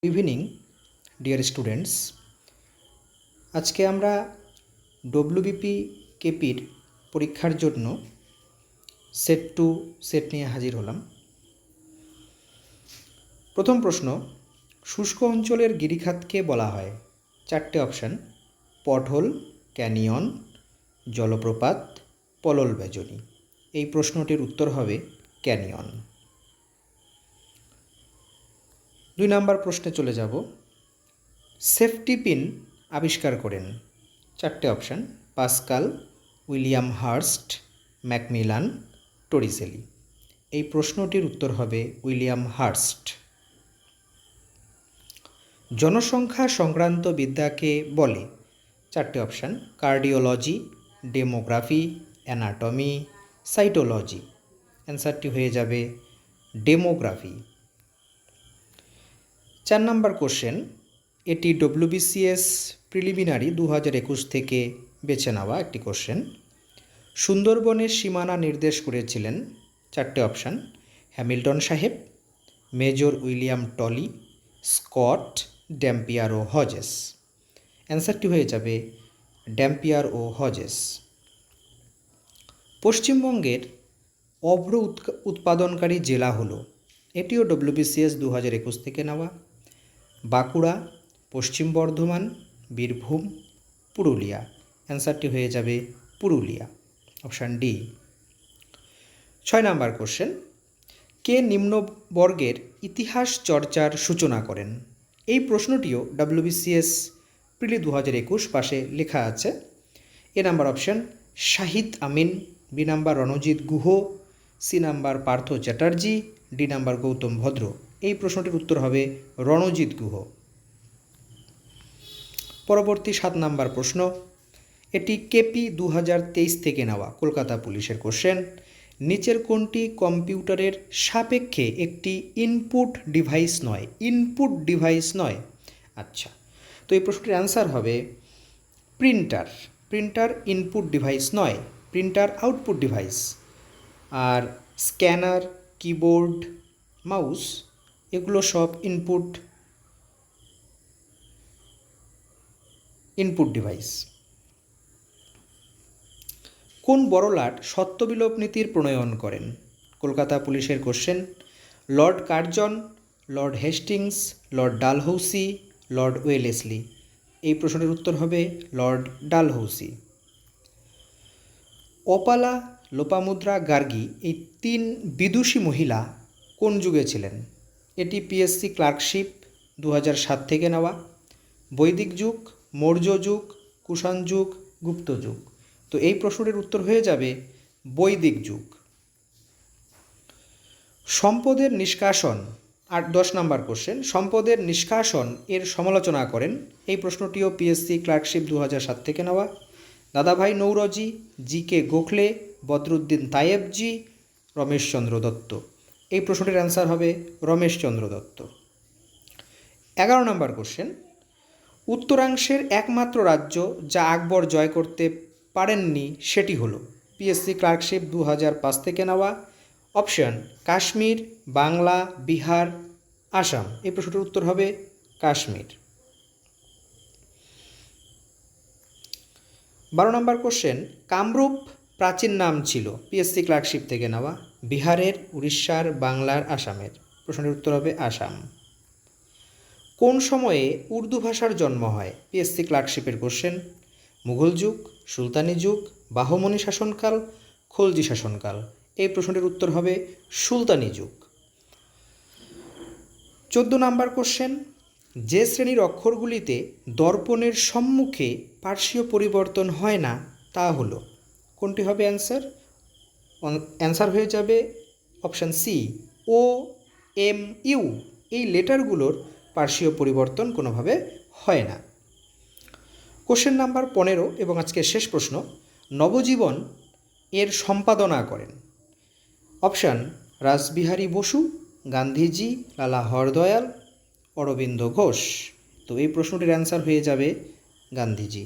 Evening dear students, আজকে আমরা WBP কেপির পরীক্ষার জন্য সেট 2 সেট নিয়ে হাজির হলাম। প্রথম প্রশ্ন, শুষ্ক অঞ্চলের গিরিখাতকে বলা হয়? চারটে অপশান: পটহোল, ক্যানিয়ন, জলপ্রপাত, পলল বেজনী। এই প্রশ্নটির উত্তর হবে ক্যানিয়ন। 2 নম্বর প্রশ্নে চলে যাব। সেফটি পিন আবিষ্কার করেন? চারটে option: Pascal, William Hurst, Macmillan, Torricelli. এই প্রশ্নটির উত্তর হবে উইলিয়াম হার্স্ট। জনসংখ্যা সংক্রান্ত বিদ্যাকে বলে? চারটে option: cardiology, demography, anatomy, cytology. অ্যান্সারটি হয়ে যাবে ডেমোগ্রাফি। 4 নম্বর কোশ্চেন, এটি ডব্লিউবিসিএস প্রিলিমিনারি 2021 থেকে বেছে নেওয়া একটি কোশ্চেন। সুন্দরবনের সীমানা নির্দেশ করেছিলেন? চারটে অপশান: হ্যামিল্টন সাহেব, মেজর উইলিয়াম টলি, স্কট, ড্যাম্পিয়ার ও হজেস। অ্যান্সারটি হয়ে যাবে ড্যাম্পিয়ার ও হজেস। পশ্চিমবঙ্গের অভ্র উৎপাদনকারী জেলা হলো? এটিও ডব্লিউবিসিএস 2021 থেকে নেওয়া। বাঁকুড়া, পশ্চিম বর্ধমান, বীরভূম, পুরুলিয়া। অ্যান্সারটি হয়ে যাবে পুরুলিয়া, অপশান ডি। 6 নম্বর কোশ্চেন, কে নিম্নবর্গের ইতিহাস চর্চার সূচনা করেন? এই প্রশ্নটিও ডব্লিউবিসিএস প্রিলি 2021 পাশে লেখা আছে। A number option Shahid Amin, B number Ranajit Guha, C number Partha Chatterjee, D number Gautam Bhadra. এই প্রশ্নটির উত্তর হবে রণজিৎ গুহ। পরবর্তী 7 নম্বর প্রশ্ন, এটি কেপি 2023 থেকে নেওয়া, কলকাতা পুলিশের কোশ্চেন। নিচের কোনটি কম্পিউটারের সাপেক্ষে একটি ইনপুট ডিভাইস নয়? ইনপুট ডিভাইস নয়। আচ্ছা, তো এই প্রশ্নটির অ্যান্সার হবে প্রিন্টার। প্রিন্টার ইনপুট ডিভাইস নয়, প্রিন্টার আউটপুট ডিভাইস। আর স্ক্যানার, কিবোর্ড, মাউস এগুলো সব ইনপুট ডিভাইস। কোন বড়লাট সত্যবিলোপ নীতির প্রণয়ন করেন? কলকাতা পুলিশের question. Lord Curzon, Lord Hastings, Lord Dalhousie, Lord Wellesley. এই প্রশ্নের উত্তর হবে লর্ড ডালহৌসি। অপালা, লোপামুদ্রা, গার্গী এই 3 বিদুষী মহিলা কোন যুগে ছিলেন? এটি পিএসসি ক্লার্কশিপ 2007 থেকে নেওয়া। বৈদিক যুগ, মৌর্য যুগ, কুষাণ যুগ, গুপ্ত যুগ। তো এই প্রশ্নটির উত্তর হয়ে যাবে বৈদিক যুগ। সম্পদের নিষ্কাশন, আর 10 নম্বর কোশ্চেন, সম্পদের নিষ্কাশন এর সমালোচনা করেন? এই প্রশ্নটিও পিএসসি ক্লার্কশিপ 2007 থেকে নেওয়া। দাদাভাই নৌরজি, জি কে গোখলে, বদরুদ্দিন তায়েবজি, রমেশচন্দ্র দত্ত। এই প্রশ্নটির অ্যান্সার হবে রমেশচন্দ্র দত্ত। 11 নম্বর কোশ্চেন, উত্তরাংশের একমাত্র রাজ্য যা আকবর জয় করতে পারেননি সেটি হলো? পিএসসি ক্লার্কশিপ 2005 থেকে নেওয়া। অপশান কাশ্মীর, বাংলা, বিহার, আসাম। এই প্রশ্নটির উত্তর হবে কাশ্মীর। 12 নম্বর কোশ্চেন, কামরূপ প্রাচীন নাম ছিল? পিএসসি ক্লার্কশিপ থেকে নেওয়া। বিহারের, উড়িষ্যার, বাংলার, আসামের। প্রশ্নটির উত্তর হবে আসাম। কোন সময়ে উর্দু ভাষার জন্ম হয়? PSC ক্লার্কশিপের question. মুঘল যুগ, সুলতানি যুগ, বাহমনি শাসনকাল, খলজি শাসনকাল। এই প্রশ্নটির উত্তর হবে সুলতানি যুগ। 14 নম্বর কোশ্চেন, যে শ্রেণীর অক্ষরগুলিতে দর্পণের সম্মুখে পার্শ্বীয় পরিবর্তন হয় না তা হলো? কোনটি হবে অ্যান্সার? অ্যান্সার হয়ে যাবে অপশান সি, ও এম ইউ। এই লেটারগুলোর পার্শ্বীয় পরিবর্তন কোনোভাবে হয় না। কোশ্চেন নাম্বার 15 এবং আজকের শেষ প্রশ্ন, নবজীবন এর সম্পাদনা করেন? অপশান রাসবিহারী বসু, গান্ধীজি, লালা হরদয়াল, অরবিন্দ ঘোষ। তো এই প্রশ্নটির অ্যান্সার হয়ে যাবে গান্ধীজি।